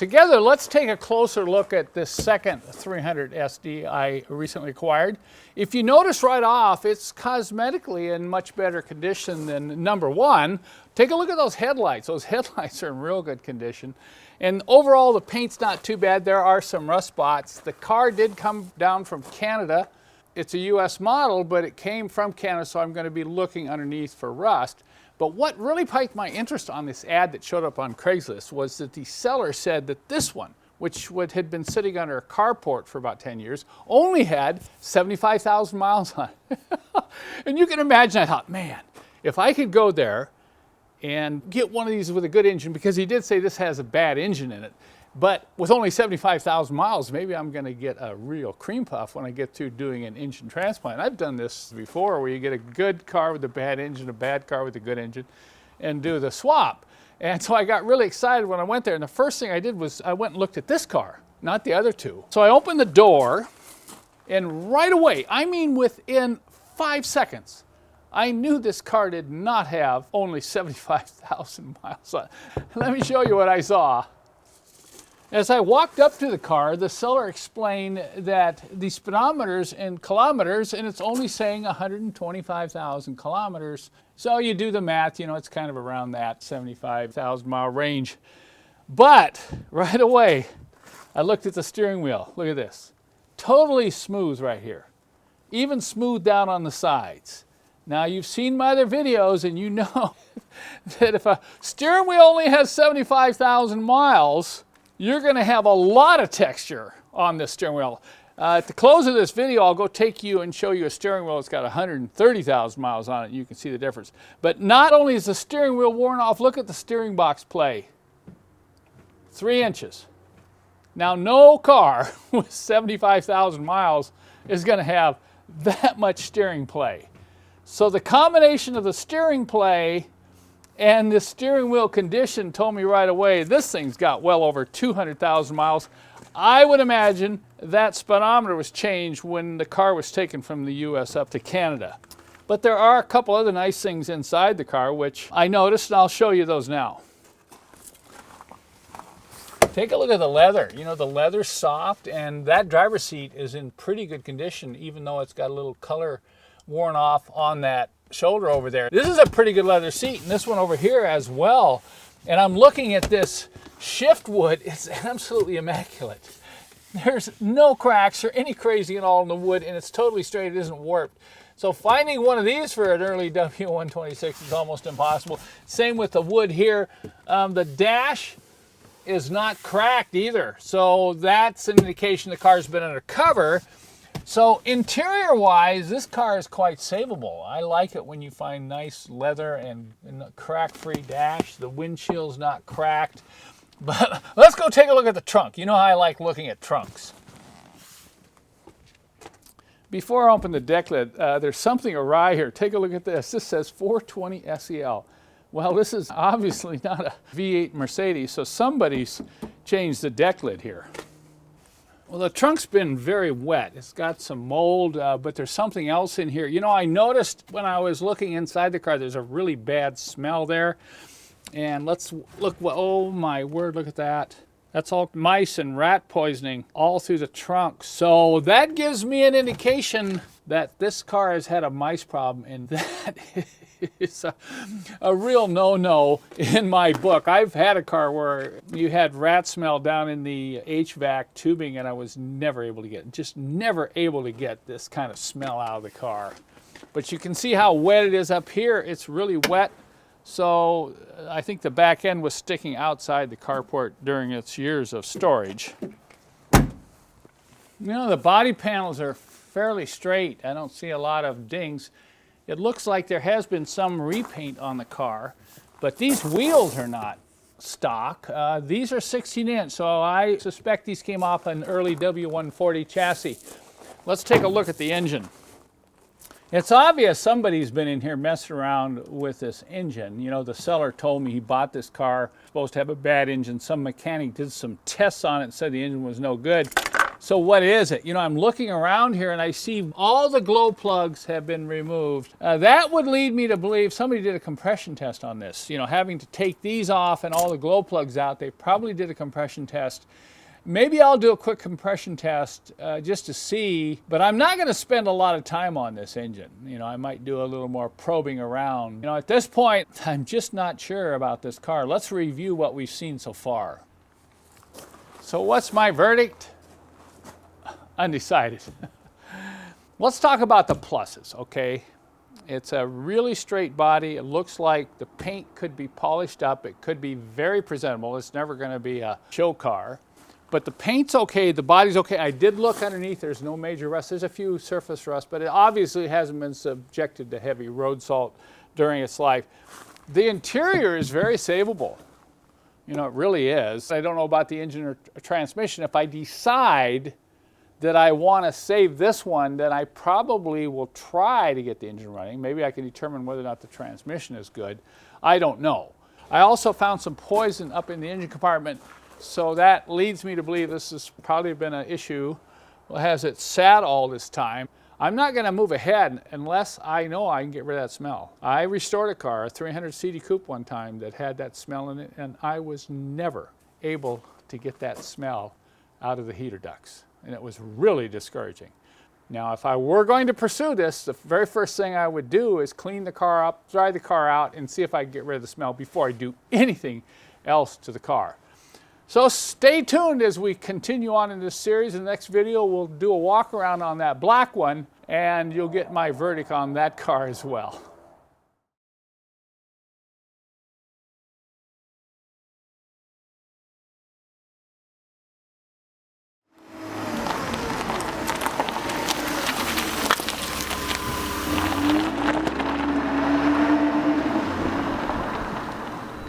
Together, let's take a closer look at this second 300 SD I recently acquired. If you notice right off, it's cosmetically in much better condition than number one. Take a look at those headlights. Those headlights are in real good condition. And overall, the paint's not too bad. There are some rust spots. The car did come down from Canada. It's a US model, but it came from Canada, so I'm going to be looking underneath for rust. But what really piqued my interest on this ad that showed up on Craigslist was that the seller said that this one, which had been sitting under a carport for about 10 years, only had 75,000 miles on it. And you can imagine, I thought, man, if I could go there and get one of these with a good engine, because he did say this has a bad engine in it, but with only 75,000 miles, maybe I'm going to get a real cream puff when I get through doing an engine transplant. I've done this before where you get a good car with a bad engine, a bad car with a good engine, and do the swap. And so I got really excited when I went there. And the first thing I did was I went and looked at this car, not the other two. So I opened the door, and right away, I mean within 5 seconds, I knew this car did not have only 75,000 miles on it. Let me show you what I saw. As I walked up to the car, the seller explained that the speedometer's in kilometers and it's only saying 125,000 kilometers. So you do the math, you know, it's kind of around that 75,000 mile range. But right away, I looked at the steering wheel. Look at this. Totally smooth right here. Even smooth down on the sides. Now you've seen my other videos and you know that if a steering wheel only has 75,000 miles, you're going to have a lot of texture on this steering wheel. At the close of this video, I'll go take you and show you a steering wheel that's got 130,000 miles on it. You can see the difference. But not only is the steering wheel worn off, look at the steering box play. 3 inches. Now, no car with 75,000 miles is going to have that much steering play. So the combination of the steering play and the steering wheel condition told me right away, this thing's got well over 200,000 miles. I would imagine that speedometer was changed when the car was taken from the US up to Canada. But there are a couple other nice things inside the car which I noticed, and I'll show you those now. Take a look at the leather. You know, the leather's soft, and that driver's seat is in pretty good condition, even though it's got a little color worn off on that shoulder over there. This is a pretty good leather seat, and this one over here as well. And I'm looking at this shift wood. It's absolutely immaculate. There's no cracks or any crazy at all in the wood, and it's totally straight. It isn't warped. So finding one of these for an early W126 is almost impossible. Same with the wood here. The dash is not cracked either. So that's an indication the car's been undercover. So interior-wise, this car is quite savable. I like it when you find nice leather and a crack-free dash. The windshield's not cracked. But let's go take a look at the trunk. You know how I like looking at trunks. Before I open the deck lid, there's something awry here. Take a look at this. This says 420 SEL. Well, this is obviously not a V8 Mercedes, so somebody's changed the deck lid here. Well, the trunk's been very wet. It's got some mold, but there's something else in here. You know, I noticed when I was looking inside the car, there's a really bad smell there. And let's look, oh my word, look at that. That's all mice and rat poisoning all through the trunk. So that gives me an indication that this car has had a mice problem, and that is a real no-no in my book. I've had a car where you had rat smell down in the HVAC tubing, and I was never able to get this kind of smell out of the car. But you can see how wet it is up here. It's really wet. So I think the back end was sticking outside the carport during its years of storage. You know, the body panels are fairly straight. I don't see a lot of dings. It looks like there has been some repaint on the car, but these wheels are not stock. These are 16-inch, so I suspect these came off an early W140 chassis. Let's take a look at the engine. It's obvious somebody's been in here messing around with this engine. You know, the seller told me he bought this car, supposed to have a bad engine. Some mechanic did some tests on it and said the engine was no good. So what is it? You know, I'm looking around here and I see all the glow plugs have been removed. That would lead me to believe somebody did a compression test on this. You know, having to take these off and all the glow plugs out, they probably did a compression test. Maybe I'll do a quick compression test just to see, but I'm not going to spend a lot of time on this engine. You know, I might do a little more probing around. You know, at this point, I'm just not sure about this car. Let's review what we've seen so far. So what's my verdict? Undecided. Let's talk about the pluses, okay? It's a really straight body. It looks like the paint could be polished up. It could be very presentable. It's never going to be a show car. But the paint's okay, the body's okay. I did look underneath, there's no major rust. There's a few surface rust, but it obviously hasn't been subjected to heavy road salt during its life. The interior is very savable. You know, it really is. I don't know about the engine or transmission. If I decide that I want to save this one, then I probably will try to get the engine running. Maybe I can determine whether or not the transmission is good. I don't know. I also found some poison up in the engine compartment, so that leads me to believe this has probably been an issue. Well, has it sat all this time? I'm not going to move ahead unless I know I can get rid of that smell. I restored a car, a 300 CD coupe one time that had that smell in it, and I was never able to get that smell out of the heater ducts. And it was really discouraging. Now, if I were going to pursue this, the very first thing I would do is clean the car up, dry the car out, and see if I can get rid of the smell before I do anything else to the car. So stay tuned as we continue on in this series. In the next video, we'll do a walk around on that black one, and you'll get my verdict on that car as well.